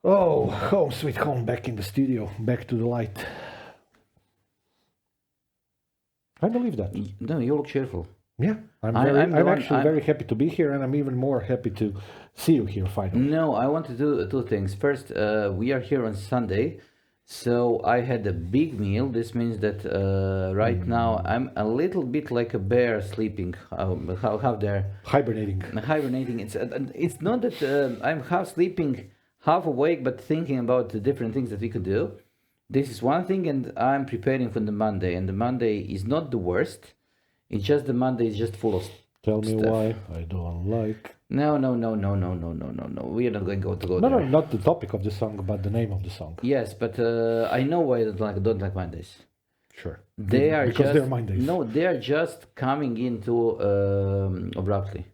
Oh, home sweet home, back in the studio, back to the light. I believe that. No, you look cheerful. Yeah, I'm actually very happy to be here, and I'm even more happy to see you here finally. No, I want to do two things. First, we are here on Sunday, so I had a big meal. This means that right now I'm a little bit like a bear sleeping. How they're Hibernating. hibernating. It's not that I'm half sleeping, half awake, but thinking about the different things that we could do. This is one thing, and I'm preparing for the Monday. And the Monday is not the worst. It's just the Monday is just full of Tell me stuff. why I don't like. No. We are not going to go No, there. not the topic of the song, but the name of the song. Yes, but I know why I don't like Mondays. Sure. They are because just they're Mondays. no, they are just coming into abruptly.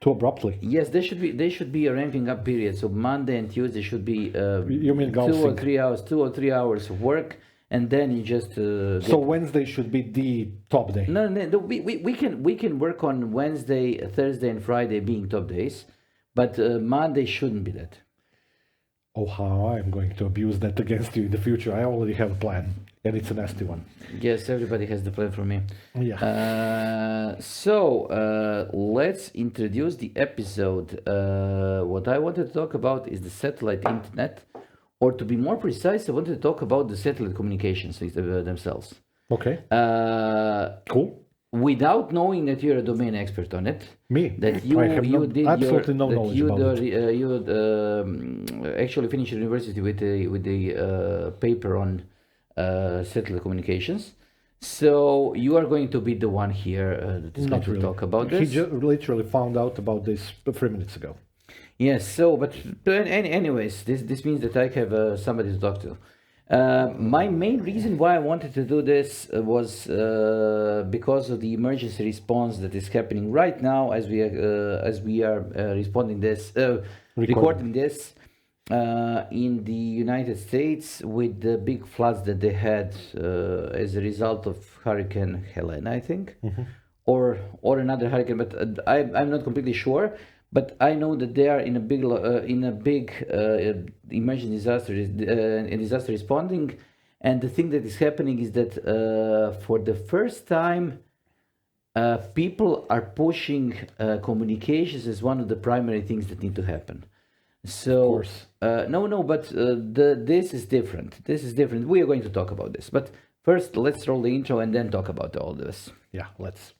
Too abruptly. Yes, they should be a ramping up period. So Monday and Tuesday should be You mean 2 or 3 hours, 2 or 3 hours of work, and then you just. So Wednesday should be the top day. No, we can work on Wednesday, Thursday, and Friday being top days, but Monday shouldn't be that. Oh, how I'm going to abuse that against you in the future. I already have a plan, and it's a nasty one. Yes, everybody has the plan for me. Yeah. So let's introduce the episode. What I wanted to talk about is the satellite internet, or to be more precise, I wanted to talk about the satellite communications themselves. Okay. Cool. Without knowing that you're a domain expert on it, Me? that you I have did absolutely your, no knowledge about it. You actually finished university with the paper on satellite communications. So you are going to be the one here that is going to talk about this. He just literally found out about this 3 minutes ago. Yes. So, but anyways, this means that I have somebody to talk to. My main reason why I wanted to do this was because of the emergency response that is happening right now as we are recording this in the United States with the big floods that they had as a result of Hurricane Helene, I think, or another hurricane, but I'm not completely sure. But I know that they are in a big emergency disaster responding, and the thing that is happening is that for the first time, people are pushing communications as one of the primary things that need to happen. So this is different. This is different. We are going to talk about this, but first let's roll the intro and then talk about all this. Yeah, let's.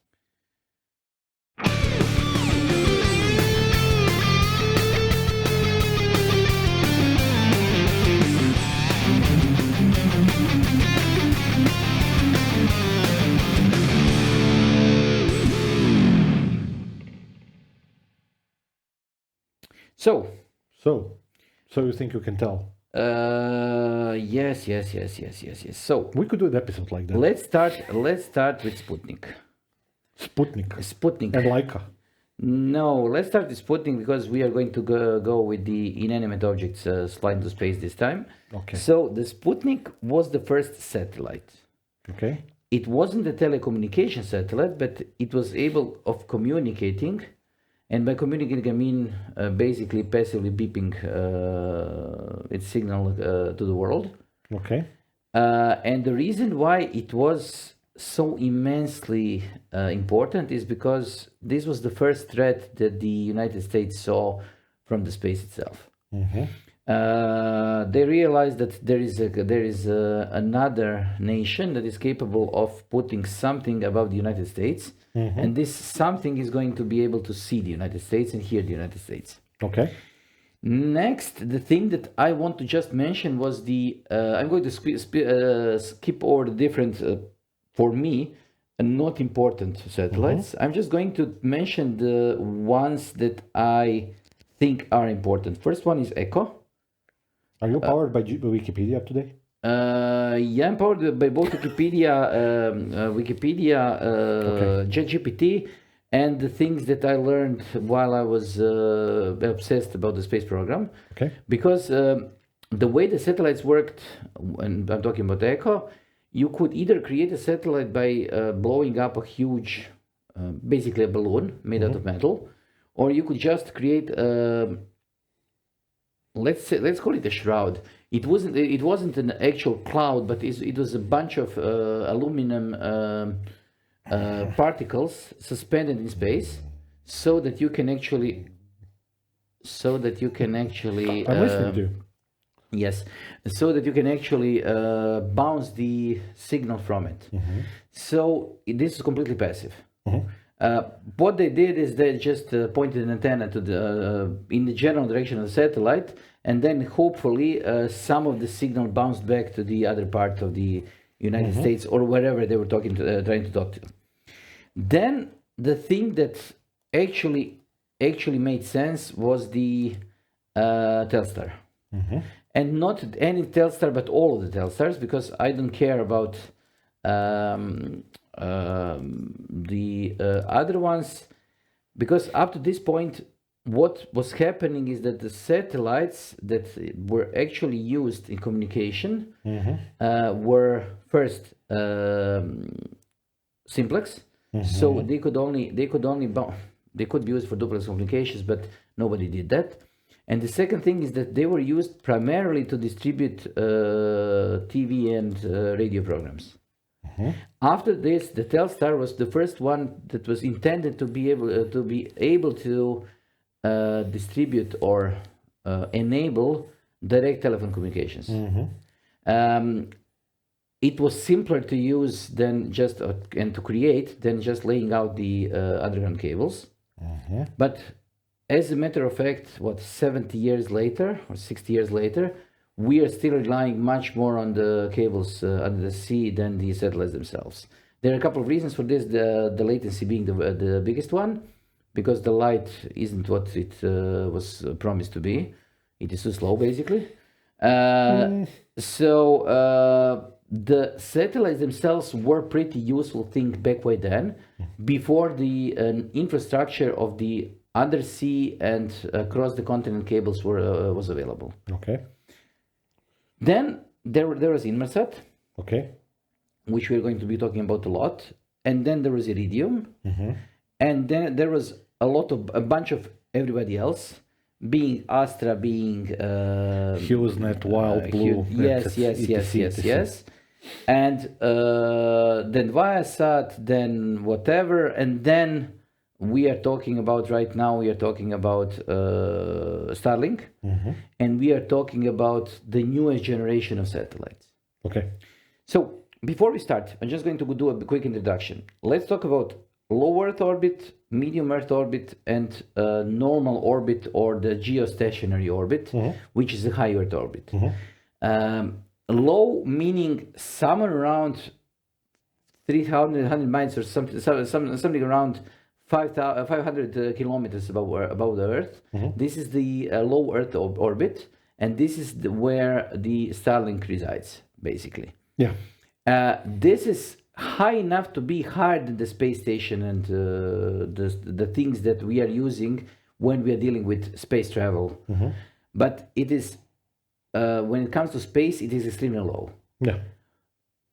So you think you can tell? Yes. So we could do an episode like that. Let's start with Sputnik. Sputnik. And Laika. No, let's start with Sputnik because we are going to go with the inanimate objects flying to space this time. Okay. So the Sputnik was the first satellite. Okay. It wasn't a telecommunication satellite, but it was able of communicating. And by communicating, I mean basically passively beeping its signal to the world. Okay. And the reason why it was so immensely important is because this was the first threat that the United States saw from the space itself. Mm-hmm. They realized that there is another nation that is capable of putting something above the United States. Mm-hmm. And this something is going to be able to see the United States and hear the United States. Okay. Next, the thing that I want to just mention was I'm going to skip over the different, for me, not important satellites. Mm-hmm. I'm just going to mention the ones that I think are important. First one is Echo. Are you powered by Wikipedia today? Yeah, I'm powered by both Wikipedia, ChatGPT, and the things that I learned while I was obsessed about the space program. Okay. Because the way the satellites worked, and I'm talking about Echo, you could either create a satellite by blowing up a huge, basically a balloon made out of metal, or you could just create let's call it a shroud. It wasn't an actual cloud, but it was a bunch of aluminum particles suspended in space, so that you can actually I'm listening to you. yes, so that you can actually bounce the signal from it. So this is completely passive. What they did is they just pointed an antenna to the in the general direction of the satellite, and then hopefully some of the signal bounced back to the other part of the United States or wherever they were trying to talk to. Then the thing that actually made sense was the Telstar. And not any Telstar, but all of the Telstars, because I don't care about the other ones, because up to this point, what was happening is that the satellites that were actually used in communication were first simplex, so they could be used for duplex communications, but nobody did that. And the second thing is that they were used primarily to distribute TV and radio programs. After this, the Telstar was the first one that was intended to be able to distribute or enable direct telephone communications. It was simpler to use than just and to create than just laying out the underground cables. But as a matter of fact, 70 years later or 60 years later, we are still relying much more on the cables under the sea than the satellites themselves. There are a couple of reasons for this, the latency being the biggest one, because the light isn't what it was promised to be. It is too slow, basically. So the satellites themselves were pretty useful thing back way then, before the infrastructure of the undersea and across the continent cables was available. Okay. Then there was Inmarsat, Okay. which we're going to be talking about a lot, and then there was Iridium, and then there was a bunch of everybody else, being Astra, being HughesNet, Wild Blue. yes, and then Viasat, then whatever, and then we are talking about Starlink, and we are talking about the newest generation of satellites. Okay. So before we start, I'm just going to do a quick introduction. Let's talk about low Earth orbit, medium Earth orbit, and normal orbit, or the geostationary orbit, which is a high Earth orbit. Low meaning somewhere around 300 miles or something around 500 kilometers above the Earth. This is the low Earth orbit, and this is where the Starlink resides, basically. Yeah. This is high enough to be higher than the space station and the things that we are using when we are dealing with space travel. But it is, when it comes to space, it is extremely low. Yeah.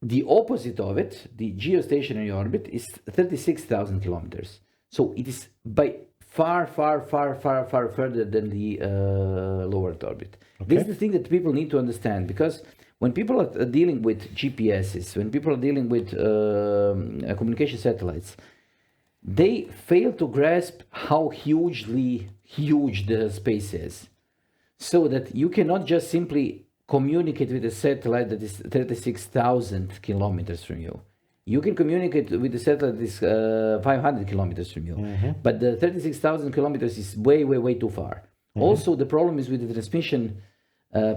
The opposite of it, the geostationary orbit, is 36,000 kilometers. So it is by far further than the low Earth orbit. This is the thing that people need to understand, because when people are dealing with GPSs, when people are dealing with communication satellites, they fail to grasp how hugely huge the space is. So that you cannot just simply communicate with a satellite that is 36,000 kilometers from you. You can communicate with the satellite that is 500 kilometers from you, but the 36,000 kilometers is way too far. Also, the problem is with the transmission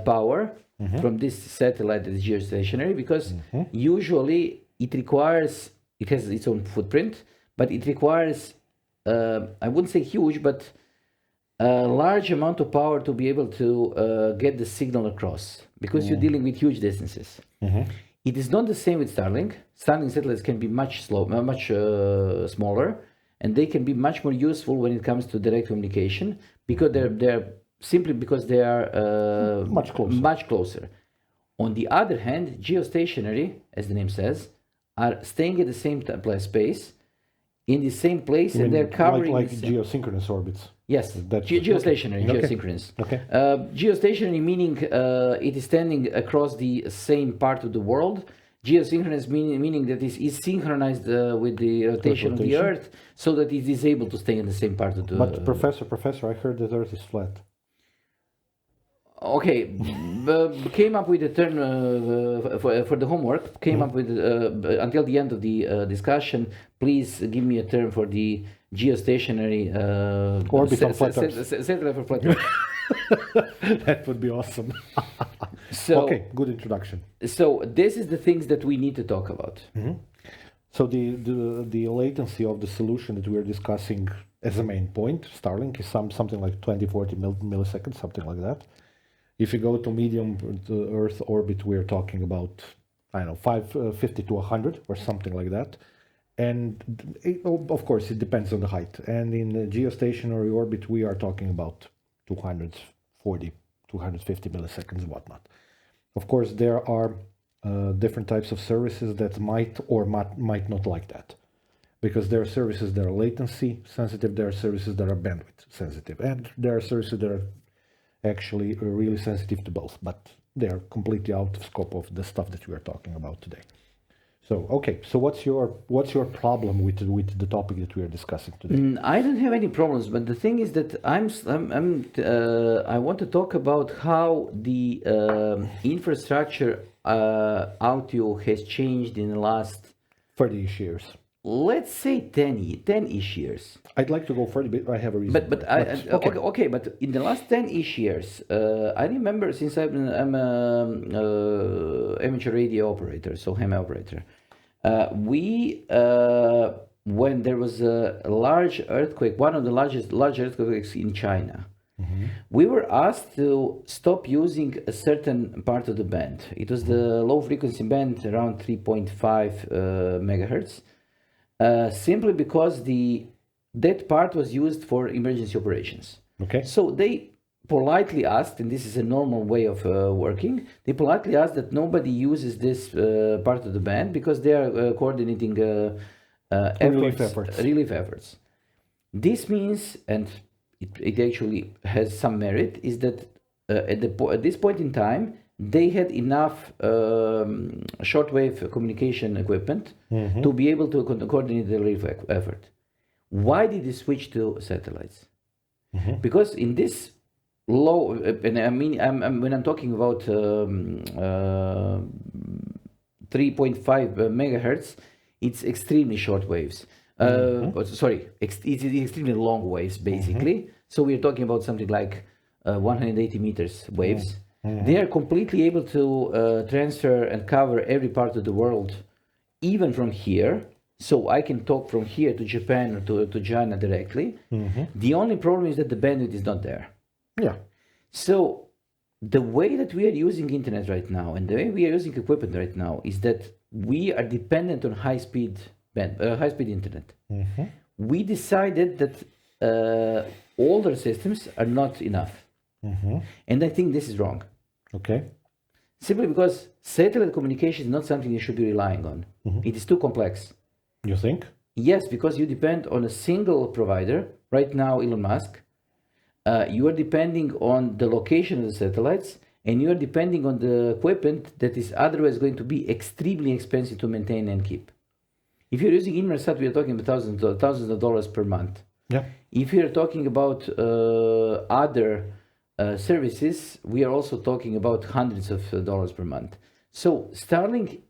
power from this satellite that is geostationary, because usually it has its own footprint, but it requires, I wouldn't say huge, but a large amount of power to be able to get the signal across, because you're dealing with huge distances. It is not the same with Starlink. Starlink satellites can be much smaller, and they can be much more useful when it comes to direct communication, because they're much closer. On the other hand, geostationary, as the name says, are staying at the same space, in the same place, and they're covering like geosynchronous orbits. Yes, geostationary, okay. geosynchronous. Okay. Geostationary meaning it is standing across the same part of the world. Geosynchronous meaning that is synchronized with the rotation of the Earth, so that it is able to stay in the same part of the. But professor, I heard that Earth is flat. Okay, came up with a term for the homework. Came up with until the end of the discussion. Please give me a term for the geostationary orbital flat Earth. Satellite for flat Earth. That would be awesome. So okay, good introduction. So this is the things that we need to talk about. So the latency of the solution that we are discussing as a main point, Starlink, is something like 20-40 milliseconds, something like that. If you go to medium Earth orbit, we're talking about, I don't know, 50 to 100 or something like that. And of course, it depends on the height. And in the geostationary orbit, we are talking about 240, 250 milliseconds, whatnot. Of course, there are different types of services that might or might not like that. Because there are services that are latency sensitive, there are services that are bandwidth sensitive, and there are services that are actually really sensitive to both, but they're completely out of scope of the stuff that we are talking about today. So, okay, so what's your problem with the topic that we are discussing today? I don't have any problems, but the thing is that I want to talk about how the infrastructure audio has changed in the last 30-ish years. Let's say 10-ish years. I'd like to go further, but I have a reason. Okay, but in the last 10-ish years, I remember since I'm an amateur radio operator, so ham operator, when there was a large earthquake, one of the large earthquakes in China, we were asked to stop using a certain part of the band. It was the low frequency band around 3.5 megahertz. Simply because that part was used for emergency operations. Okay. So they politely asked, and this is a normal way of working, they politely asked that nobody uses this part of the band because they are coordinating relief efforts. This means, and it actually has some merit, is that at this point in time, they had enough shortwave communication equipment to be able to coordinate the relief effort. Why did they switch to satellites? Because in this low, and I mean, when I'm talking about 3.5 megahertz, it's extremely short waves. Sorry, it's extremely long waves, basically. So we're talking about something like 180 meters waves. They are completely able to transfer and cover every part of the world, even from here. So I can talk from here to Japan or to China directly. The only problem is that the bandwidth is not there. Yeah. So the way that we are using internet right now and the way we are using equipment right now is that we are dependent on high-speed internet. We decided that older systems are not enough. And I think this is wrong. Okay. Simply because satellite communication is not something you should be relying on. It is too complex. You think? Yes, because you depend on a single provider. Right now, Elon Musk. You are depending on the location of the satellites, and you are depending on the equipment that is otherwise going to be extremely expensive to maintain and keep. If you're using Inmarsat, we are talking about thousands of dollars per month. Yeah. If you're talking about other services, we are also talking about hundreds of dollars per month. So Starlink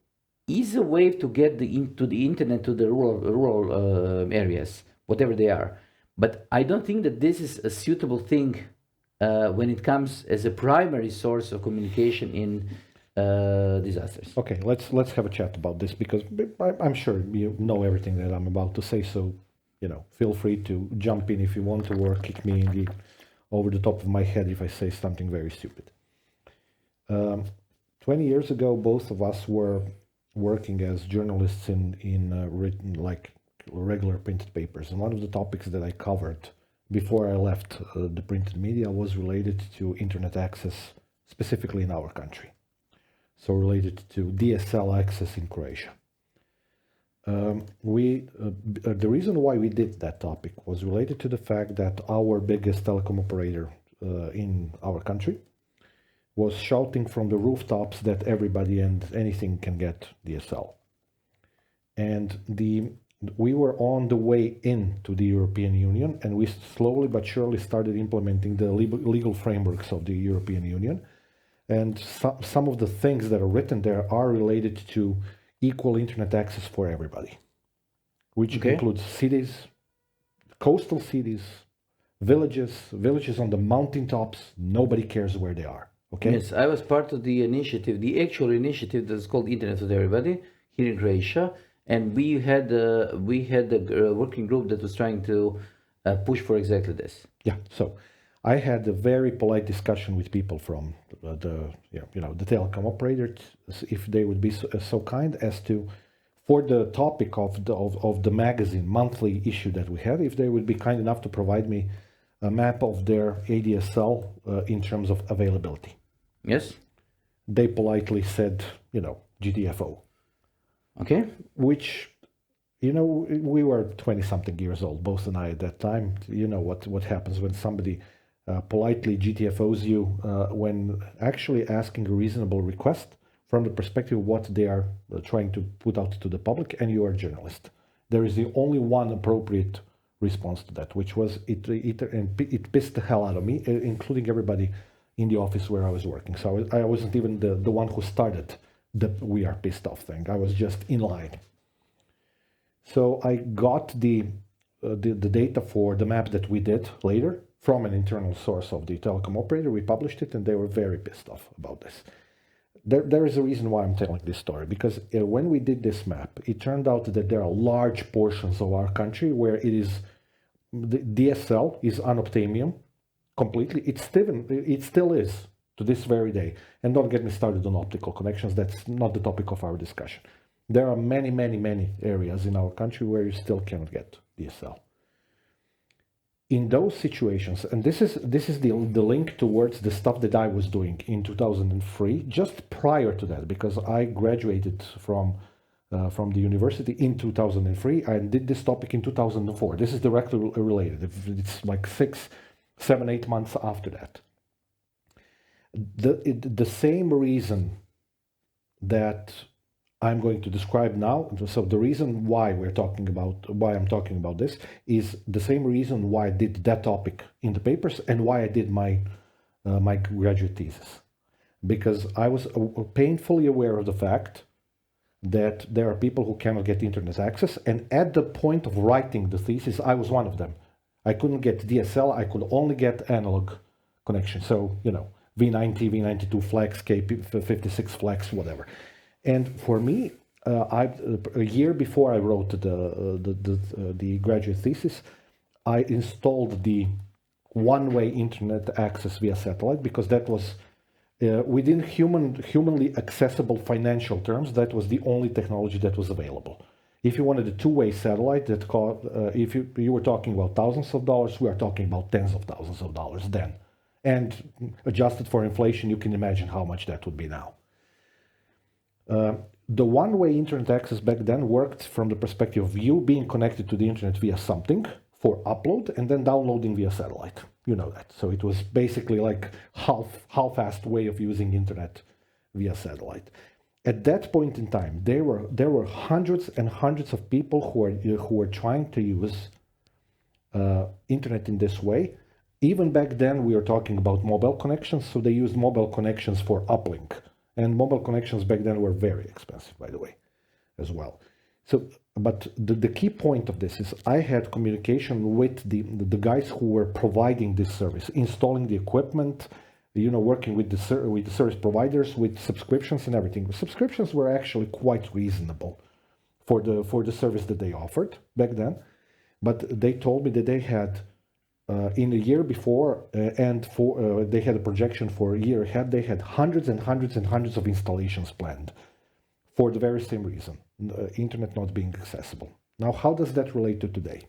is a way to get into the internet to the rural areas, whatever they are. But I don't think that this is a suitable thing when it comes as a primary source of communication in disasters. Okay, let's have a chat about this because I'm sure you know everything that I'm about to say. So, feel free to jump in if you want to, or kick me in over the top of my head if I say something very stupid. 20 years ago, both of us were working as journalists in written, like regular printed papers. And one of the topics that I covered before I left the printed media was related to internet access, specifically in our country. So related to DSL access in Croatia. The reason why we did that topic was related to the fact that our biggest telecom operator in our country was shouting from the rooftops that everybody and anything can get DSL. And we were on the way into the European Union, and we slowly but surely started implementing the legal frameworks of the European Union. And some of the things that are written there are related to equal internet access for everybody, which includes cities, coastal cities, villages on the mountaintops. Nobody cares where they are. Okay. Yes, I was part of the initiative, the actual initiative that's called Internet to Everybody here in Croatia, and we had a working group that was trying to push for exactly this. Yeah. So I had a very polite discussion with people from the telecom operators, if they would be so kind as to, for the topic of the magazine monthly issue that we had, if they would be kind enough to provide me a map of their ADSL in terms of availability. Yes. They politely said, GTFO. Okay. Which, we were 20-something years old, both and I at that time. You know what happens when somebody politely GTFOs you when actually asking a reasonable request from the perspective of what they are trying to put out to the public, and you are a journalist. There is the only one appropriate response to that, which was it pissed the hell out of me, including everybody in the office where I was working. So I wasn't even the one who started the "we are pissed off" thing. I was just in line. So I got the data for the map that we did later from an internal source of the telecom operator. We published it, and they were very pissed off about this. There is a reason why I'm telling this story, because when we did this map, it turned out that there are large portions of our country where the DSL is unobtainium completely. It still is to this very day. And don't get me started on optical connections. That's not the topic of our discussion. There are many, many, many areas in our country where you still cannot get DSL. In those situations, and this is the link towards the stuff that I was doing in 2003, just prior to that, because I graduated from the university in 2003 and did this topic in 2004. This is directly related. It's like 6, 7, 8 months after that. The same reason that I'm going to describe now. So the reason why I'm talking about this is the same reason why I did that topic in the papers and why I did my graduate thesis, because I was painfully aware of the fact that there are people who cannot get internet access, and at the point of writing the thesis, I was one of them. I couldn't get DSL. I could only get analog connection. So V90, V92 flex, K56 flex, whatever. And for me, a year before I wrote the graduate thesis, I installed the one-way internet access via satellite, because that was within humanly accessible financial terms. That was the only technology that was available. If you wanted a two-way satellite, that cost, if you were talking about thousands of dollars, we are talking about tens of thousands of dollars then. And adjusted for inflation, you can imagine how much that would be now. The one-way internet access back then worked from the perspective of you being connected to the internet via something for upload and then downloading via satellite. You know that. So it was basically like half-assed way of using internet via satellite. At that point in time, there were hundreds and hundreds of people who were trying to use internet in this way. Even back then, we were talking about mobile connections, so they used mobile connections for uplink. And mobile connections back then were very expensive, by the way, as well. So, but the key point of this is I had communication with the guys who were providing this service, installing the equipment, working with the service providers, with subscriptions and everything. The subscriptions were actually quite reasonable for the service that they offered back then. But they told me that they had in a year before, they had a projection for a year ahead, they had hundreds and hundreds and hundreds of installations planned for the very same reason, internet not being accessible. Now, how does that relate to today?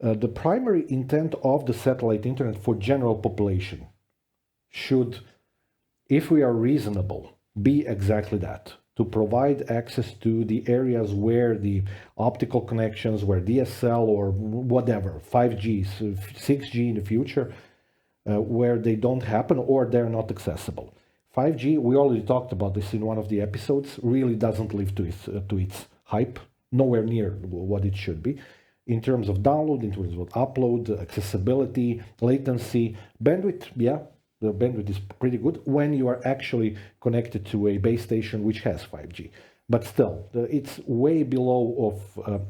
The primary intent of the satellite internet for general population should, if we are reasonable, be exactly that, to provide access to the areas where the optical connections, where DSL or whatever, 5G, 6G in the future, where they don't happen or they're not accessible. 5G, we already talked about this in one of the episodes, really doesn't live to its hype, nowhere near what it should be. In terms of download, in terms of upload, accessibility, latency, bandwidth, yeah, the bandwidth is pretty good when you are actually connected to a base station which has 5G. But still, it's way below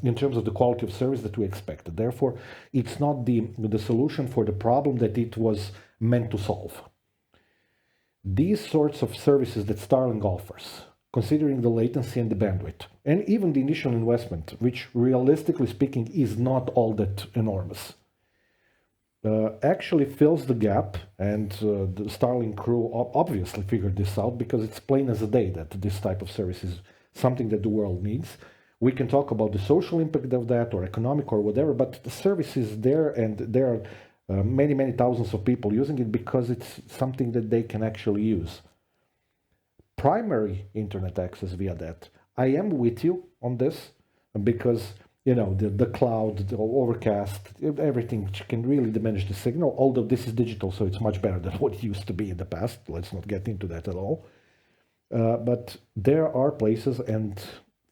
in terms of the quality of service that we expected. Therefore, it's not the solution for the problem that it was meant to solve. These sorts of services that Starlink offers, considering the latency and the bandwidth, and even the initial investment, which realistically speaking is not all that enormous, actually fills the gap, and the Starlink crew obviously figured this out because it's plain as a day that this type of service is something that the world needs. We can talk about the social impact of that or economic or whatever, but the service is there, and there are many, many thousands of people using it because it's something that they can actually use. Primary internet access via that, I am with you on this because, you know, the cloud, the overcast, everything can really diminish the signal, although this is digital, so it's much better than what it used to be in the past. Let's not get into that at all. But there are places, and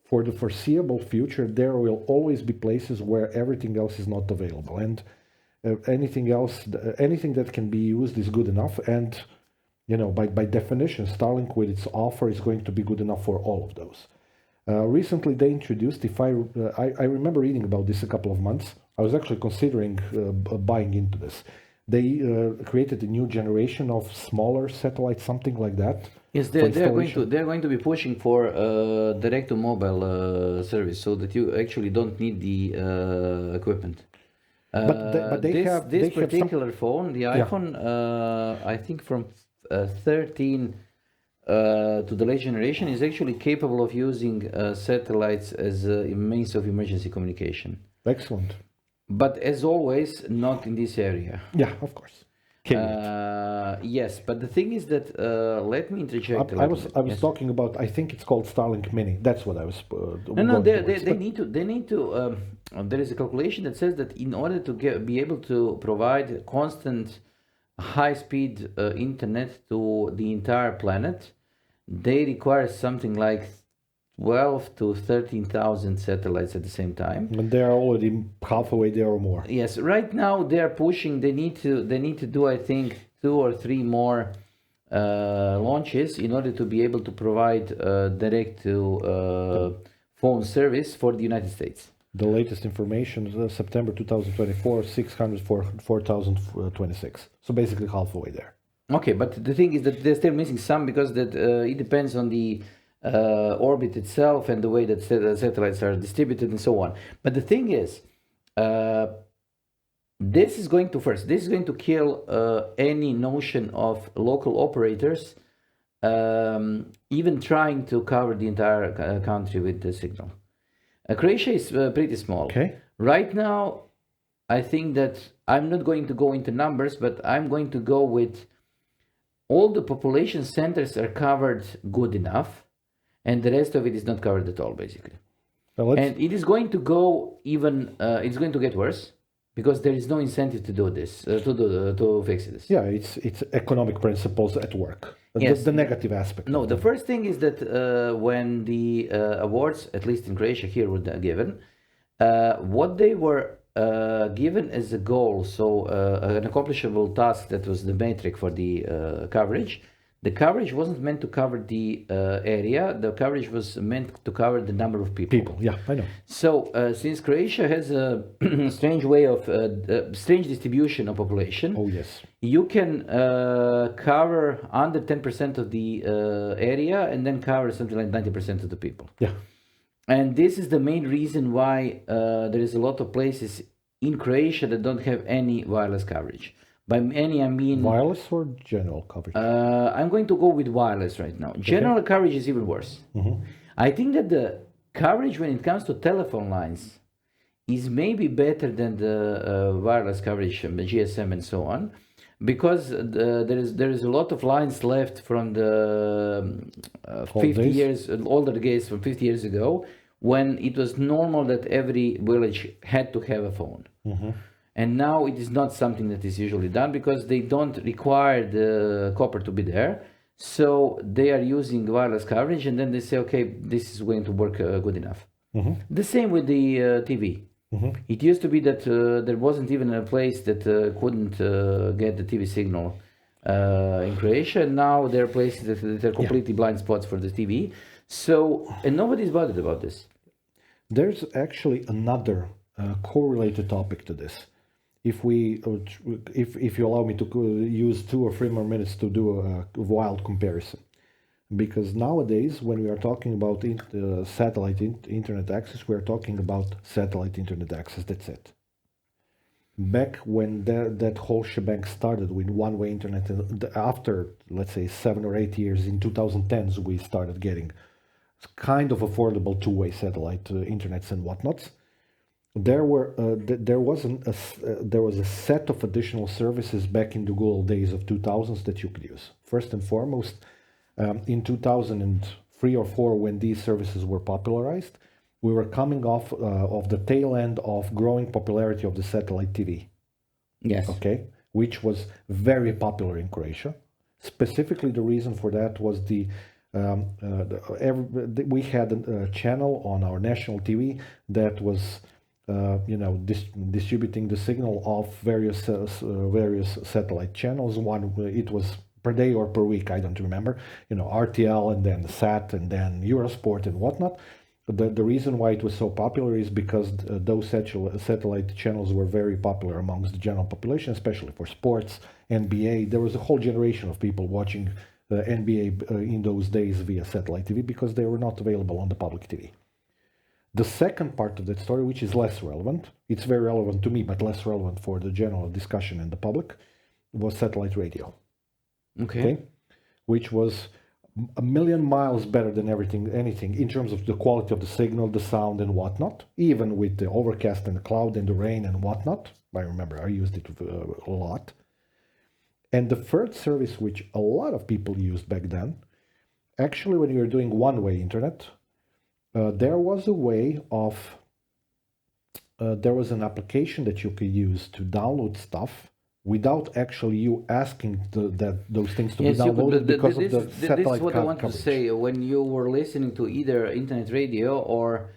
for the foreseeable future, there will always be places where everything else is not available. And anything that can be used is good enough. And, you know, by definition, Starlink with its offer is going to be good enough for all of those. Recently, they introduced, I remember reading about this a couple of months. I was actually considering buying into this. They created a new generation of smaller satellites, something like that. Yes, they're going to be pushing for direct to mobile service, so that you actually don't need the equipment. But this particular phone, the iPhone, I think from 13 to the late generation, is actually capable of using satellites as a means of emergency communication. Excellent. But as always, not in this area. Yeah, of course. Yes, but the thing is that let me interject. I was talking about. I think it's called Starlink Mini. That's what I was. They need to. There is a calculation that says that in order to be able to provide constant, high-speed internet to the entire planet, they require something like 12 to 13,000 satellites at the same time. And they are already halfway there or more. Yes, right now they are pushing. They need to do, I think, 2 or 3 more launches in order to be able to provide direct to phone service for the United States. The latest information is September 2024, 4,026. So basically halfway there. Okay, but the thing is that they're still missing some because that it depends on the orbit itself and the way that satellites are distributed and so on. But the thing is, this is going to kill any notion of local operators even trying to cover the entire country with the signal. Croatia is pretty small. Okay. Right now, I think that I'm not going to go into numbers, but I'm going to go with all the population centers are covered good enough, and the rest of it is not covered at all, basically. And it is going to go even, it's going to get worse, because there is no incentive to do this, to fix this. Yeah, it's economic principles at work. Yes. The negative aspect. No, the first thing is that when the awards, at least in Croatia here, were given, what they were given as a goal, so an accomplishable task that was the metric for the coverage. The coverage wasn't meant to cover the area. The coverage was meant to cover the number of people. Yeah, I know. So since Croatia has a strange way of strange distribution of population, oh yes, you can cover under 10% of the area and then cover something like 90% of the people. Yeah. And this is the main reason why there is a lot of places in Croatia that don't have any wireless coverage. By any, I mean... Wireless or general coverage? I'm going to go with wireless right now. General coverage is even worse. Mm-hmm. I think that the coverage when it comes to telephone lines is maybe better than the wireless coverage, GSM and so on. because there is a lot of lines left from the 50 days? years older days from 50 years ago, when it was normal that every village had to have a phone. And now it is not something that is usually done because they don't require the copper to be there. So they are using wireless coverage, and then they say, okay, this is going to work good enough. The same with the TV. It used to be that there wasn't even a place that couldn't get the TV signal in Croatia. Now there are places that are completely blind spots for the TV. So, and nobody's bothered about this. There's actually another correlated topic to this. If you allow me to use 2 or 3 more minutes to do a wild comparison, because nowadays when we are talking about satellite internet access, we are talking about satellite internet access. That's it. Back when that whole shebang started with one-way internet, after let's say 7 or 8 years, in 2010s we started getting kind of affordable two-way satellite internets and whatnots. There was a set of additional services back in the good old days of 2000s that you could use. First and foremost, in 2003 or 4, when these services were popularized, we were coming off of the tail end of growing popularity of the satellite TV. Yes. Okay, which was very popular in Croatia. Specifically, the reason for that was we had a channel on our national TV that was distributing the signal of various satellite channels. One, it was per day or per week, I don't remember. RTL, and then SAT, and then Eurosport and whatnot. The reason why it was so popular is because those satellite channels were very popular amongst the general population, especially for sports, NBA. There was a whole generation of people watching NBA in those days via satellite TV because they were not available on the public TV. The second part of that story, which is less relevant, it's very relevant to me, but less relevant for the general discussion in the public, was satellite radio. Okay? Which was a million miles better than anything in terms of the quality of the signal, the sound, and whatnot, even with the overcast and the cloud and the rain and whatnot. I remember I used it a lot. And the third service, which a lot of people used back then, actually when you're doing one-way internet, there was an application that you could use to download stuff without actually you asking those things to be downloaded because of the satellite coverage. This is what I want to say. When you were listening to either internet radio or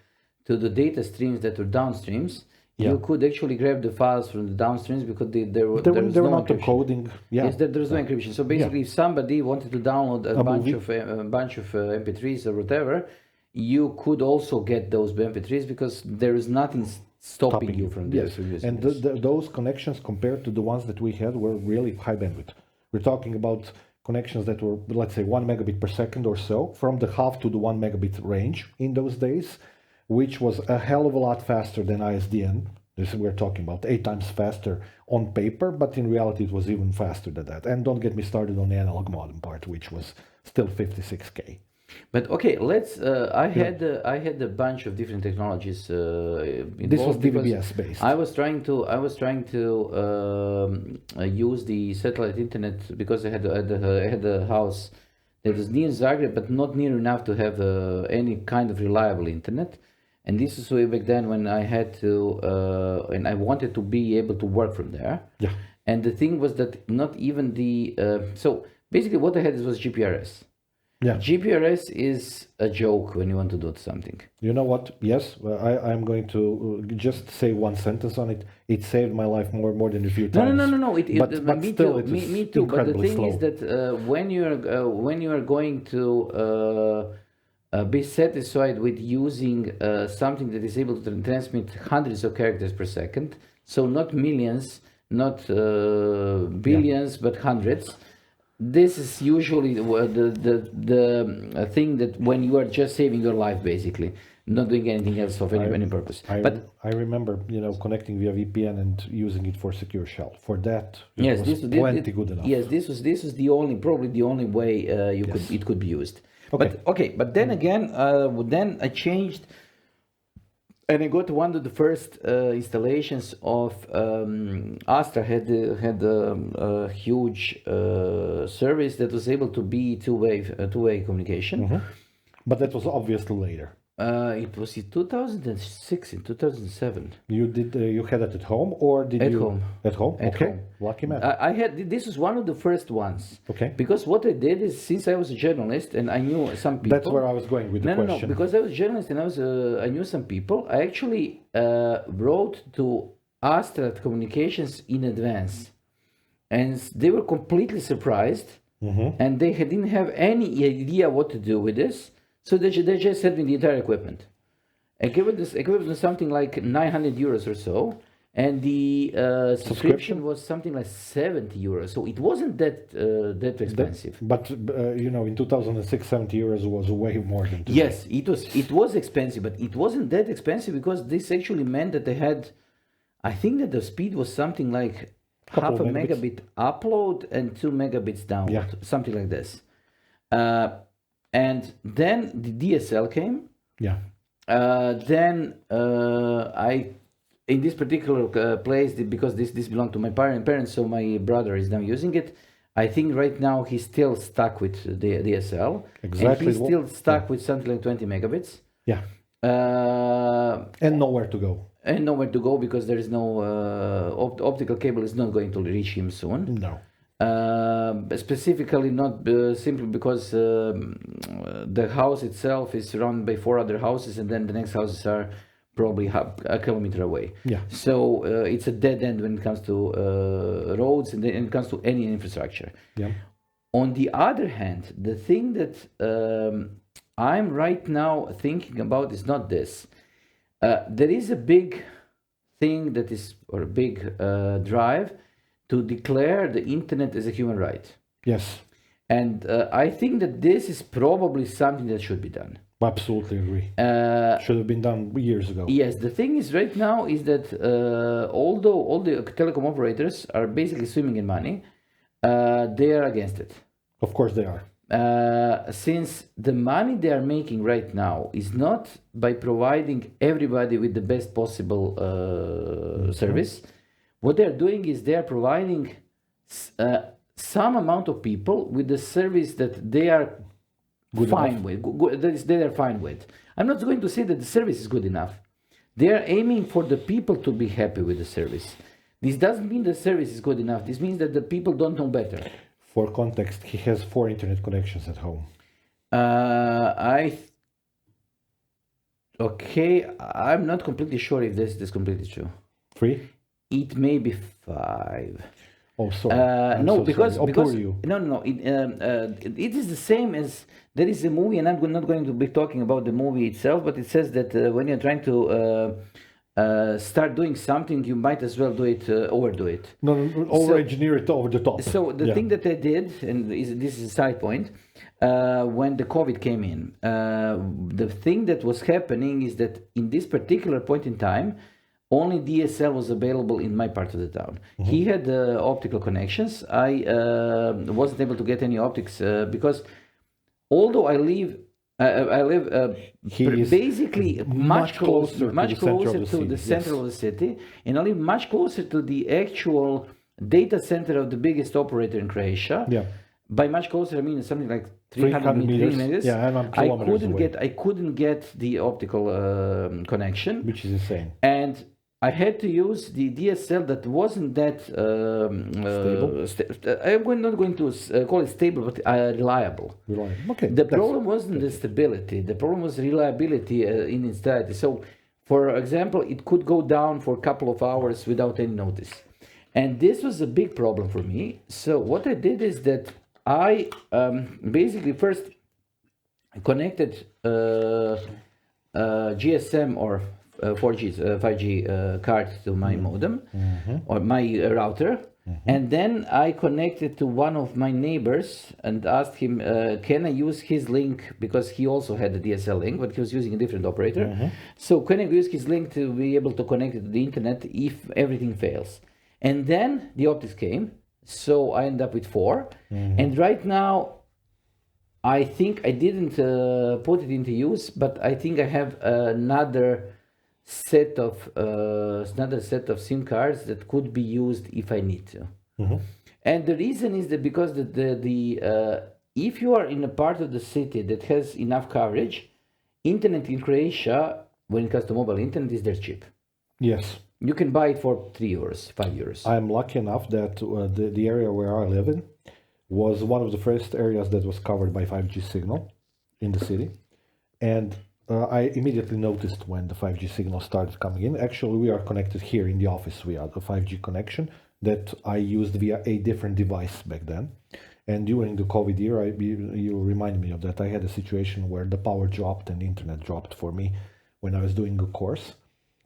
to the data streams that were downstreams, you could actually grab the files from the downstreams because there was no encryption. Encoding. Yes, there was no encryption. So basically, if somebody wanted to download a bunch of MP3s or whatever, you could also get those MP3s because there is nothing stopping you from this. Yes, and those connections compared to the ones that we had were really high bandwidth. We're talking about connections that were, let's say, 1 megabit per second or so, from the half to the 1 megabit range in those days, which was a hell of a lot faster than ISDN. We're talking about 8 times faster on paper, but in reality it was even faster than that. And don't get me started on the analog modem part, which was still 56K. But okay, let's. I had a bunch of different technologies. This was DVB-S based. I was trying to use the satellite internet because I had a house that was near Zagreb, but not near enough to have any kind of reliable internet. And this is way back then when I had to, and I wanted to be able to work from there. Yeah. And the thing was that not even so basically what I had was GPRS. Yeah. GPRS is a joke when you want to do something. You know what? Yes, I'm going to just say one sentence on it. It saved my life more than a few times. No. But me still, too. Me too. But the thing is that when you are going to be satisfied with using something that is able to transmit hundreds of characters per second, so not millions, not billions, but hundreds. This is usually the thing that when you are just saving your life, basically, not doing anything else of any purpose. I remember, connecting via VPN and using it for secure shell. For that, this was plenty good enough. Yes, this was probably the only way it could be used. Okay. But then again, then I changed And I got one of the first installations of Astra had a huge service that was able to be two-way communication. But that was obviously later. It was in 2006, in 2007. You did. You had it at home, or did At you home. at home? At Okay, home. lucky man. I had this was one of the first ones. Okay. Because what I did is, since I was a journalist and I knew some people. That's where I was going with the question. No. Because I was a journalist and I knew some people. I actually wrote to Astra Communications in advance, and they were completely surprised, and they didn't have any idea what to do with this. So they just sent me the entire equipment. Equipment was something like 900 euros or so, and the subscription was something like 70 euros. So it wasn't that expensive. But you know, in 2006, 70 euros was way more than today. Yes, it was expensive, but it wasn't that expensive because this actually meant that they had, I think that the speed was something like half a megabit upload and 2 megabits download, something like this. And then the DSL came. Yeah. Then I, in this particular place, because this belonged to my parents, so my brother is now using it. I think right now he's still stuck with the DSL. Exactly. And he's still stuck with something like 20 megabits. Yeah. And nowhere to go. And nowhere to go because there is no optical cable is not going to reach him soon. No. Specifically not simply because the house itself is surrounded by 4 other houses, and then the next houses are probably a kilometer away. Yeah. So it's a dead end when it comes to roads and when it comes to any infrastructure. Yeah. On the other hand, the thing that I'm right now thinking about is not this. There is a big thing that is, or a big drive to declare the internet as a human right. Yes. And I think that this is probably something that should be done. Absolutely agree. Should have been done years ago. Yes, the thing is right now is that although all the telecom operators are basically swimming in money, they are against it. Of course they are. Since the money they are making right now is not by providing everybody with the best possible service. What they're doing is they're providing some amount of people with the service that they are fine with. That is, they are fine with. I'm not going to say that the service is good enough. They are aiming for the people to be happy with the service. This doesn't mean the service is good enough. This means that the people don't know better. For context, he has 4 internet connections at home. Okay, I'm not completely sure if this is completely true. 3? It may be 5. Oh, sorry. No, so because you. no. It is the same as there is a movie, and I'm not going to be talking about the movie itself, but it says that when you're trying to start doing something, you might as well do it, overdo it. No, over-engineer it over the top. So the thing that I did, and this is a side point, when the COVID came in, the thing that was happening is that in this particular point in time, only DSL was available in my part of the town. He had optical connections. I wasn't able to get any optics because although I live basically much closer to the center of the city, and I live much closer to the actual data center of the biggest operator in Croatia. Yeah. By much closer, I mean something like 300 meters. Yeah, and I'm kilometers away. I couldn't get the optical connection, which is insane. And I had to use the DSL that wasn't that stable. I'm not going to call it stable, but reliable. Okay. The problem wasn't the stability. The problem was reliability in its entirety. So, for example, it could go down for a couple of hours without any notice, and this was a big problem for me. So what I did is that I basically first connected GSM or 4G, 5G card to my modem or my router. And then I connected to one of my neighbors and asked him, can I use his link? Because he also had a DSL link, but he was using a different operator. So can I use his link to be able to connect it to the internet if everything fails? And then the optics came. So I ended up with 4. And right now, I think I didn't put it into use, but I think I have another another set of SIM cards that could be used if I need to. Mhm. And the reason is that because if you are in a part of the city that has enough coverage, internet in Croatia, when it comes to mobile internet, is dirt cheap. Yes. You can buy it for €3, €5. I'm lucky enough that the area where I live in was one of the first areas that was covered by 5G signal in the city. And I immediately noticed when the 5G signal started coming in. Actually, we are connected here in the office via the 5G connection that I used via a different device back then. And during the COVID year, you remind me of that. I had a situation where the power dropped and internet dropped for me when I was doing a course.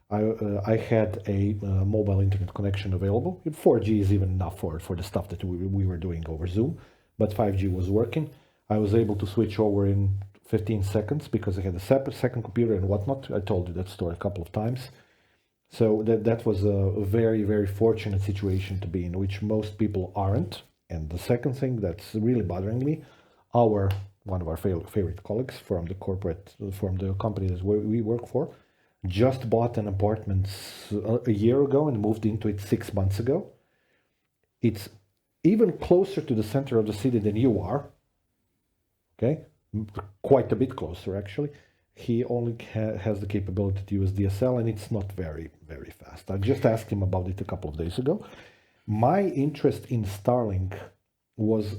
I had a mobile internet connection available. 4G is even enough for the stuff that we were doing over Zoom, but 5G was working. I was able to switch over in 15 seconds because I had a separate second computer and whatnot. I told you that story a couple of times. So that was a very, very fortunate situation to be in, which most people aren't. And the second thing that's really bothering me, one of our favorite colleagues from the company that we work for, just bought an apartment a year ago and moved into it 6 months ago. It's even closer to the center of the city than you are. Okay, quite a bit closer actually. He only has the capability to use DSL, and it's not very, very fast. I just asked him about it a couple of days ago. My interest in Starlink was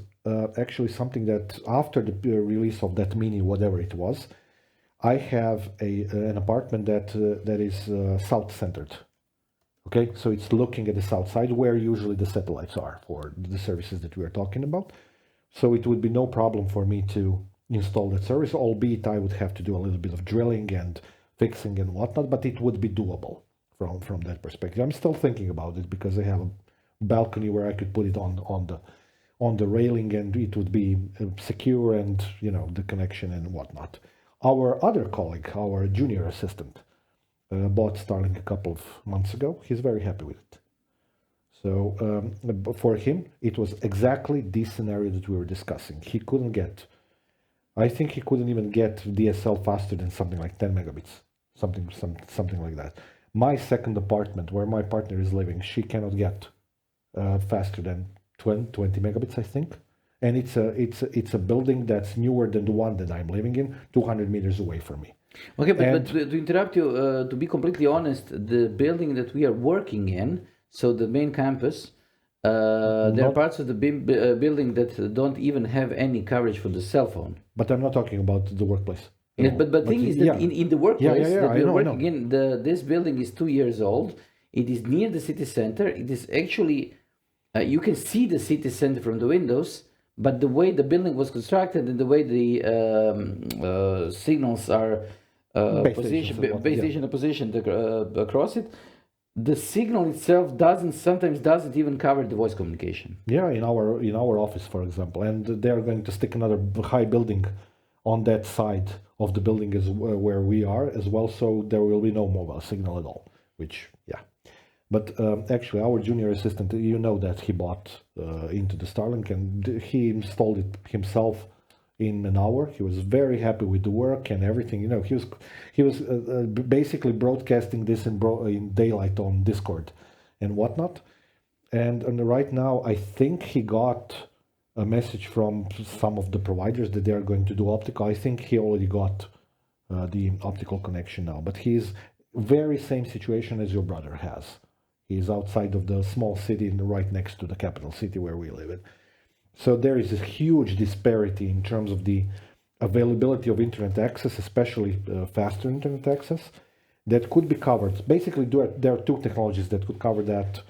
actually something that after the release of that mini, whatever it was, I have an apartment that is south-centered. Okay, so it's looking at the south side where usually the satellites are for the services that we are talking about. So it would be no problem for me to install that service, albeit I would have to do a little bit of drilling and fixing and whatnot, but it would be doable from that perspective. I'm still thinking about it because I have a balcony where I could put it on the railing, and it would be secure, and the connection and whatnot. Our other colleague, our junior assistant, bought Starlink a couple of months ago. He's very happy with it. So for him, it was exactly this scenario that we were discussing. I think he couldn't even get DSL faster than something like 10 megabits, something like that. My second apartment, where my partner is living, she cannot get faster than 20 megabits, I think. And it's a building that's newer than the one that I'm living in, 200 meters away from me. Okay, but to interrupt you, to be completely honest, the building that we are working in, so the main campus, there are parts of the building that don't even have any coverage for the cell phone. But I'm not talking about the workplace. Yes, but the thing is that in the workplace that we are working in, this building is 2 years old. It is near the city center. It is actually, you can see the city center from the windows, but the way the building was constructed and the way the signals are positioned across it, the signal itself sometimes doesn't even cover the voice communication. Yeah, in our office, for example, and they're going to stick another high building on that side of the building where we are as well, so there will be no mobile signal at all. Which, yeah, but actually, our junior assistant, that he bought into the Starlink, and he installed it himself in an hour. He was very happy with the work and everything. He was basically broadcasting this in daylight on Discord and whatnot. And right now, I think he got a message from some of the providers that they are going to do optical. I think he already got the optical connection now, but he's very same situation as your brother has. He's outside of the small city and right next to the capital city where we live in. So there is a huge disparity in terms of the availability of internet access, especially faster internet access, that could be covered. Basically, there are two technologies that could cover that,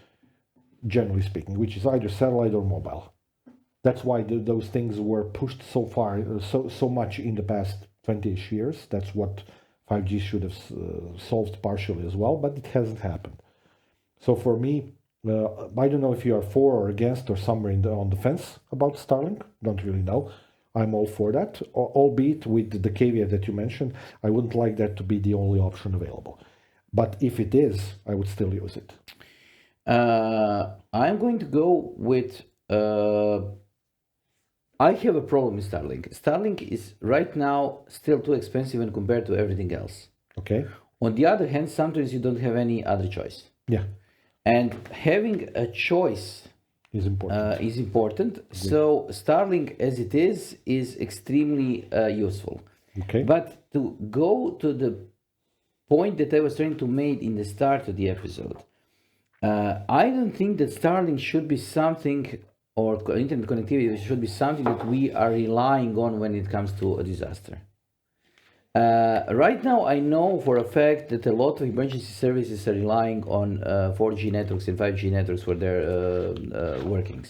generally speaking, which is either satellite or mobile. That's why those things were pushed so far, so much in the past 20-ish years. That's what 5G should have solved partially as well, but it hasn't happened. So for me, I don't know if you are for or against or somewhere on the fence about Starlink. Don't really know. I'm all for that, albeit with the caveat that you mentioned. I wouldn't like that to be the only option available. But if it is, I would still use it. I'm going to go with... I have a problem with Starlink. Starlink is right now still too expensive when compared to everything else. Okay. On the other hand, sometimes you don't have any other choice. Yeah, And having a choice is important. is important. So Starlink, as it is extremely useful. Okay. But to go to the point that I was trying to make in the start of the episode, I don't think that Starlink should be something, or internet connectivity should be something that we are relying on when it comes to a disaster. Right now, I know for a fact that a lot of emergency services are relying on 4G networks and 5G networks for their workings.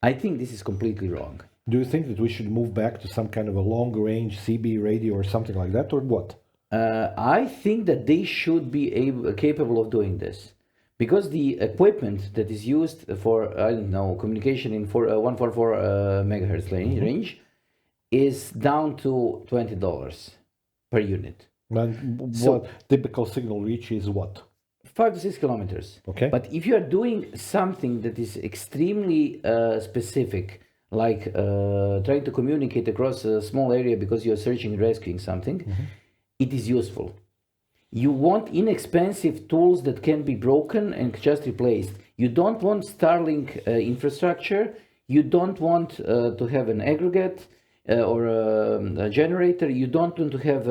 I think this is completely wrong. Do you think that we should move back to some kind of a long-range CB radio or something like that, or what? I think that they should be capable of doing this, because the equipment that is used for, I don't know, communication in 144 megahertz range is down to $20 per unit. And So- what typical signal reach is what? 5 to 6 kilometers. Okay. But if you are doing something that is extremely specific, like trying to communicate across a small area because you're searching and rescuing something, it is useful. You want inexpensive tools that can be broken and just replaced. You don't want Starlink infrastructure. You don't want to have an aggregate or a generator. You don't want to have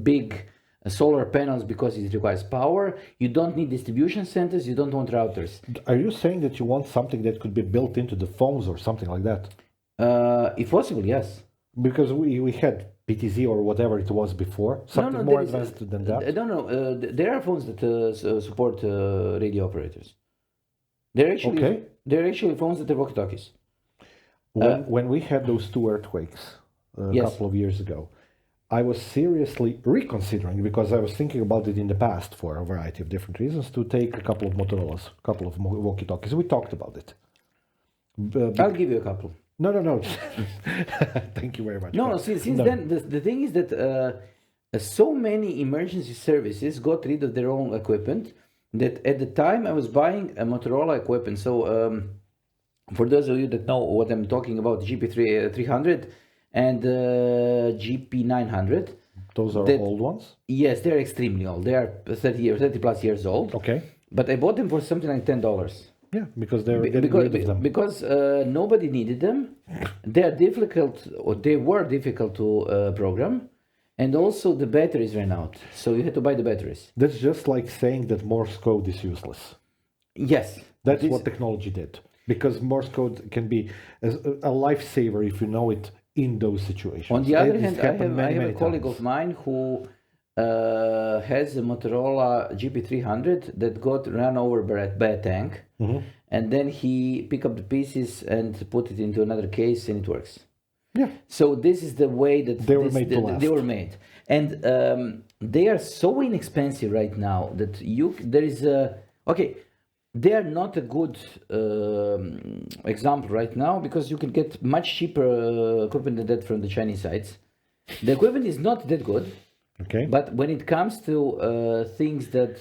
big solar panels because it requires power. You don't need distribution centers. You don't want routers. Are you saying that you want something that could be built into the phones or something like that? If possible, yes. Because we had PTZ or whatever it was before, something more there is- advanced than that. There are phones that support radio operators. Okay. They're actually phones that are walkie-talkies. When we had those two earthquakes a Yes. couple of years ago, I was seriously reconsidering, because I was thinking about it in the past for a variety of different reasons, to take a couple of Motorola's, a couple of walkie-talkies. We talked about it. I'll give you a couple. No. Thank you very much. No, since No. then, the thing is that so many emergency services got rid of their own equipment that at the time I was buying a Motorola equipment. So for those of you that know what I'm talking about, GP300 and GP900. Those are that- old ones? Yes, they're extremely old. They are 30 plus years old. Okay. But I bought them for something like $10. Yeah, because they were getting rid of them. Because nobody needed them. They are difficult, or they were difficult to program, and also the batteries ran out, so you had to buy the batteries. That's just like saying that Morse code is useless. Yes, That's this- what technology did. Because Morse code can be a lifesaver if you know it in those situations. On the other It's hand, I happened have many a colleague times. of mine who has a Motorola GP300 that got run over by a tank, Mm-hmm. and then he picked up the pieces and put it into another case, and it works. Yeah. So this is the way that They were made to last. They were made, and they are so inexpensive right now that there is a okay. They are not a good example right now, because you can get much cheaper equipment than that from the Chinese sites. The equipment is not that good, Okay. but when it comes to things that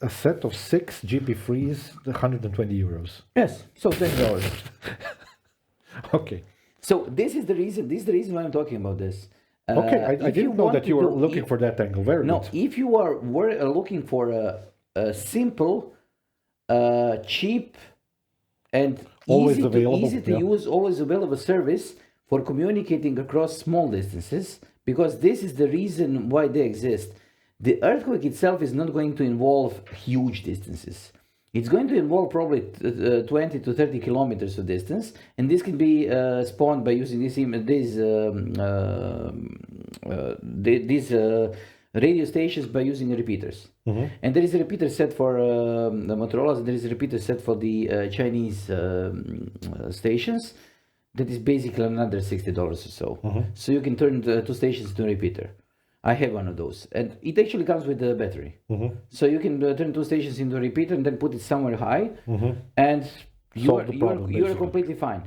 A set of 6 GP3s, 120 euros. yes, so $20. Okay. So this is the reason. This is the reason why I'm talking about this. Okay. I If didn't know want that you to were do- looking for that angle. Very No, good. if you were looking for a simple, cheap, and Always easy available, to yeah. use, always available service for communicating across small distances, because this is the reason why they exist. The earthquake itself is not going to involve huge distances. It's going to involve probably 20 to 30 kilometers of distance, and this can be spawned by using these radio stations by using repeaters. And there is a repeater set for the Motorola's, and there is a repeater set for the Chinese stations. That is basically another $60 or so. So you can turn the two stations into a repeater. I have one of those, and it actually comes with a battery. So you can turn two stations into a repeater and then put it somewhere high, and Solve the problem, you're basically. completely fine.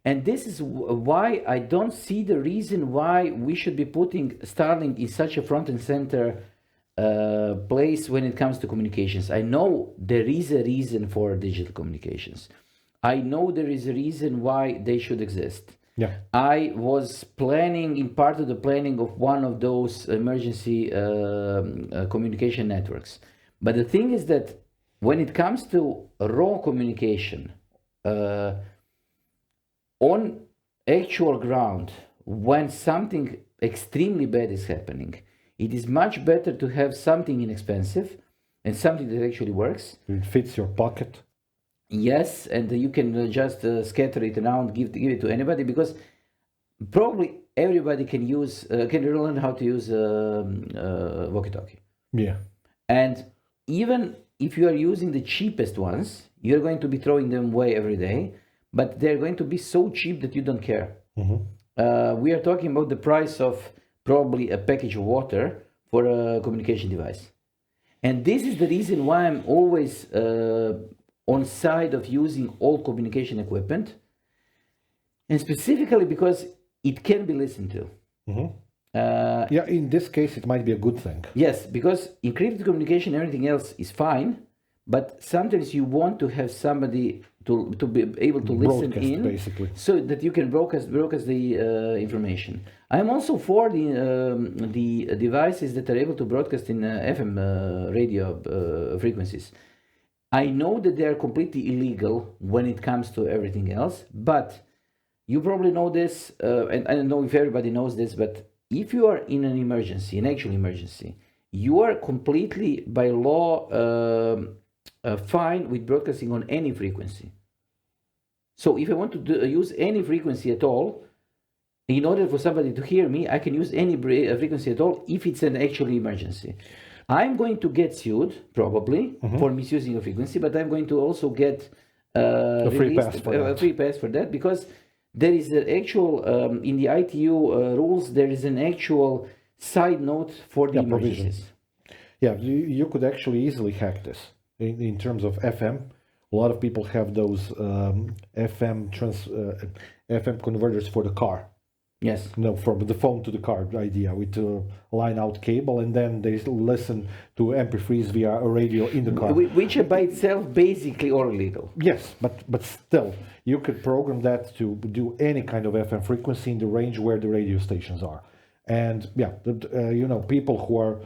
And this is why I don't see the reason why we should be putting Starlink in such a front and center place when it comes to communications. I know there is a reason for digital communications. I know there is a reason why they should exist. Yeah. I was planning, in part of the planning of one of those emergency communication networks. But the thing is that when it comes to raw communication, on actual ground, when something extremely bad is happening, it is much better to have something inexpensive and something that actually works. It fits your pocket. Yes, and you can just scatter it around, give it to anybody, because probably everybody can learn how to use walkie-talkie. Yeah. And even if you are using the cheapest ones, you're going to be throwing them away every day, but they're going to be so cheap that you don't care. We are talking about the price of probably a package of water for a communication device. And this is the reason why I'm always on side of using old communication equipment, and specifically because it can be listened to. Yeah, in this case, it might be a good thing. Yes, because encrypted communication, everything else is fine, but sometimes you want to have somebody to be able to listen Broadcast, in, basically. so that you can broadcast the information. I'm also for the devices that are able to broadcast in FM radio frequencies. I know that they are completely illegal when it comes to everything else, but you probably know this, and I don't know if everybody knows this, but if you are in an emergency, an actual emergency, you are completely by law fine with broadcasting on any frequency. So if I want to use any frequency at all, in order for somebody to hear me, I can use any frequency at all if it's an actual emergency. I'm going to get sued, probably, for misusing a frequency, but I'm going to also get A free pass for that, because there is an actual, in the ITU rules, there is an actual side note for the emergencies. Yeah, you could actually easily hack this in terms of FM. A lot of people have those FM converters for the car. Yes. No, from the phone to the car idea with a line out cable, and then they listen to MP3s via a radio in the car. Which are by itself basically all illegal. Yes, but still, you could program that to do any kind of FM frequency in the range where the radio stations are. And yeah, people who are,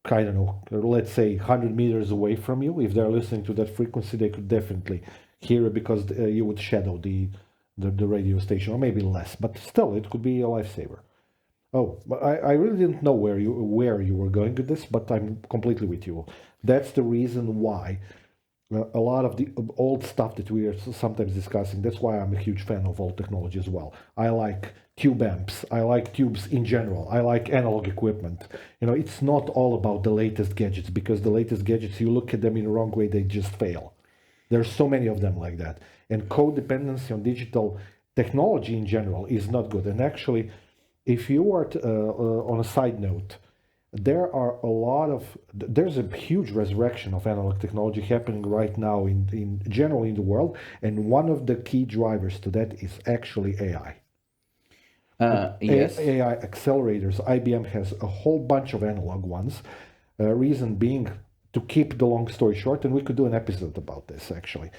I don't know, let's say 100 meters away from you, if they're listening to that frequency, they could definitely hear it, because you would shadow the radio station, or maybe less, but still it could be a lifesaver. Oh, but I really didn't know where you were going with this, but I'm completely with you. That's the reason why a lot of the old stuff that we are sometimes discussing, that's why I'm a huge fan of old technology as well. I like tube amps, I like tubes in general, I like analog equipment. It's not all about the latest gadgets, because the latest gadgets, you look at them in the wrong way, they just fail. There's so many of them like that. And codependency on digital technology in general is not good. And actually, if you are on a side note, there's a huge resurrection of analog technology happening right now in general in the world. And one of the key drivers to that is actually AI. Yes. AI accelerators. IBM has a whole bunch of analog ones. Reason being, to keep the long story short, and we could do an episode about this actually,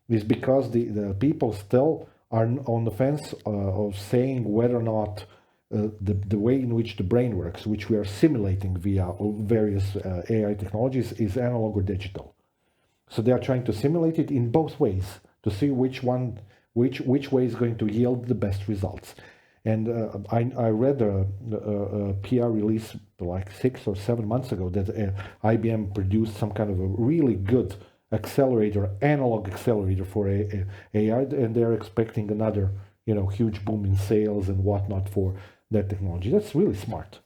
is because the people still are on the fence of saying whether or not the way in which the brain works, which we are simulating via various AI technologies, is analog or digital. So they are trying to simulate it in both ways to see which way is going to yield the best results. And I read a PR release like 6 or 7 months ago that IBM produced some kind of a really good analog accelerator for AI, and they're expecting another, huge boom in sales and whatnot for that technology. That's really smart.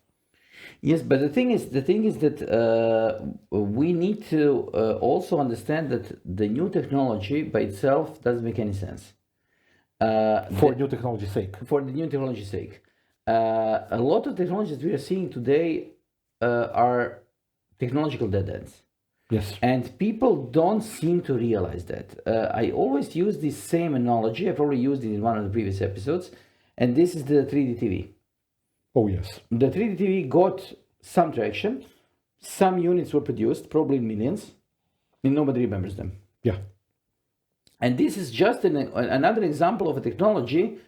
Yes, but the thing is that we need to also understand that the new technology by itself doesn't make any sense. For new technology's sake. For the new technology's sake. A lot of technologies we are seeing today are technological dead ends. Yes. And people don't seem to realize that. I always use this same analogy. I probably used it in one of the previous episodes. And this is the 3D TV. Oh, yes. The 3D TV got some traction. Some units were produced, probably in millions. And nobody remembers them. Yeah. And this is just another example of a technology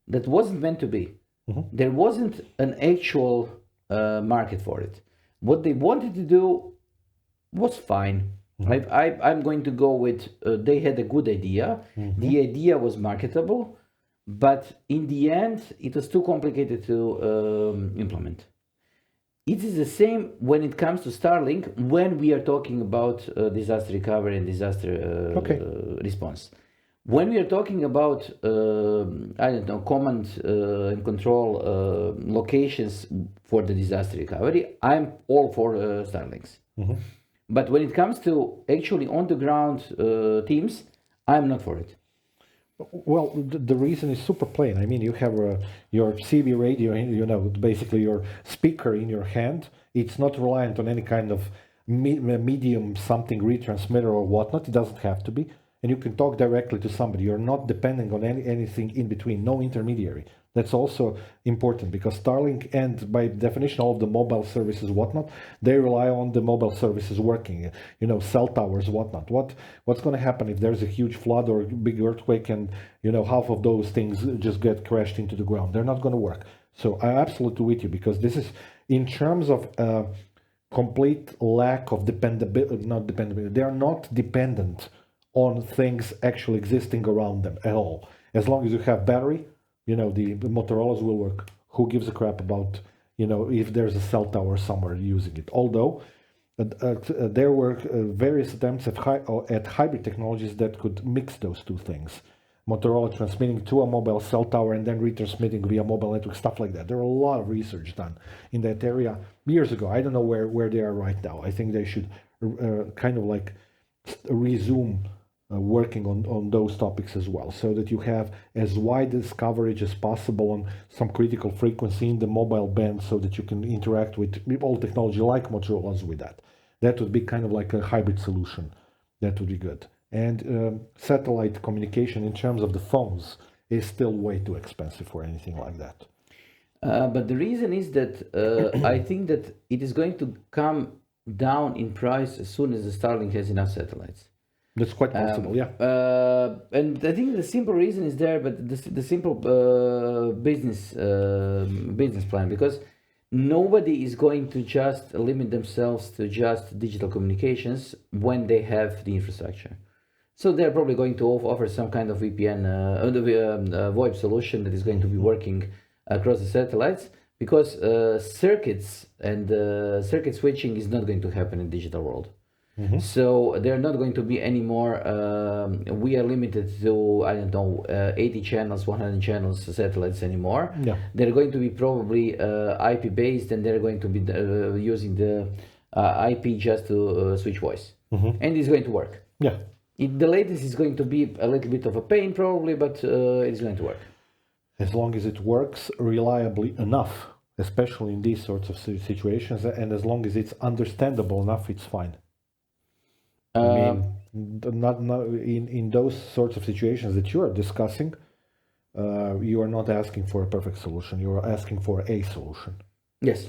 that wasn't meant to be. There wasn't an actual market for it. What they wanted to do was fine. I'm going to go with they had a good idea. The idea was marketable, but in the end, it was too complicated to implement. It is the same when it comes to Starlink when we are talking about disaster recovery and disaster response. When we are talking about, I don't know, command and control locations for the disaster recovery, I'm all for Starlinks. But when it comes to actually on the ground teams, I'm not for it. Well, the reason is super plain. I mean, you have your CB radio, basically your speaker in your hand. It's not reliant on any kind of medium something retransmitter or whatnot. It doesn't have to be. And you can talk directly to somebody. You're not depending on anything in between, no intermediary. That's also important because Starlink and by definition all of the mobile services, whatnot, they rely on the mobile services working, cell towers, whatnot. What's going to happen if there's a huge flood or big earthquake and, half of those things just get crashed into the ground? They're not going to work. So I'm absolutely with you because this is in terms of complete lack of dependability. They are not dependent on things actually existing around them at all. As long as you have battery, the Motorola's will work. Who gives a crap about, if there's a cell tower somewhere using it? Although there were various attempts at hybrid technologies that could mix those two things. Motorola transmitting to a mobile cell tower and then retransmitting via mobile network, stuff like that. There are a lot of research done in that area years ago. I don't know where they are right now. I think they should kind of like resume working on those topics as well, so that you have as wide as coverage as possible on some critical frequency in the mobile band, so that you can interact with all technology like Motorola's with that. That would be kind of like a hybrid solution. That would be good. And satellite communication in terms of the phones is still way too expensive for anything like that. But the reason is that I think that it is going to come down in price as soon as the Starlink has enough satellites. That's quite possible, yeah. And I think the simple reason is there, but the simple business plan, because nobody is going to just limit themselves to just digital communications when they have the infrastructure. So they're probably going to offer some kind of VPN, VoIP solution that is going to be working across the satellites, because circuits and circuit switching is not going to happen in the digital world. So they're not going to be any more, we are limited to, 80 channels, 100 channels satellites anymore. Yeah. They're going to be probably IP based, and they're going to be using the IP just to switch voice. And it's going to work. Yeah. The latest is going to be a little bit of a pain probably, but it's going to work. As long as it works reliably enough, especially in these sorts of situations, and as long as it's understandable enough, it's fine. I mean, not in those sorts of situations that you are discussing, you are not asking for a perfect solution. You are asking for a solution. Yes.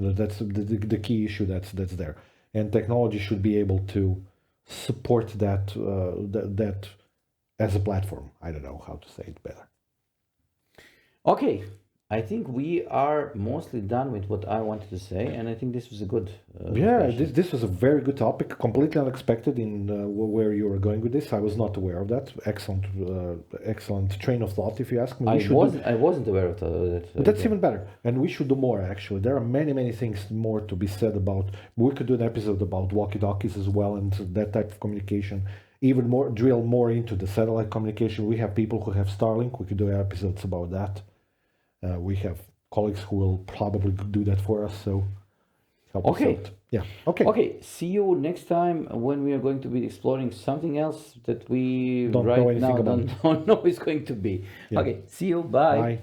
That's the key issue that's there. And technology should be able to support that as a platform. I don't know how to say it better. Okay. I think we are mostly done with what I wanted to say, and I think this was a good this was a very good topic, completely unexpected in where you were going with this. I was not aware of that. Excellent train of thought, if you ask me. I wasn't aware of that. That's even better, and we should do more, actually. There are many things more to be said about. We could do an episode about walkie-talkies as well, and that type of communication. Even more, drill more into the satellite communication. We have people who have Starlink. We could do episodes about that. We have colleagues who will probably do that for us, so help us out. Yeah. Okay. See you next time when we are going to be exploring something else that we don't know anything about. Don't know is going to be. Yeah. Okay. See you. Bye. Bye.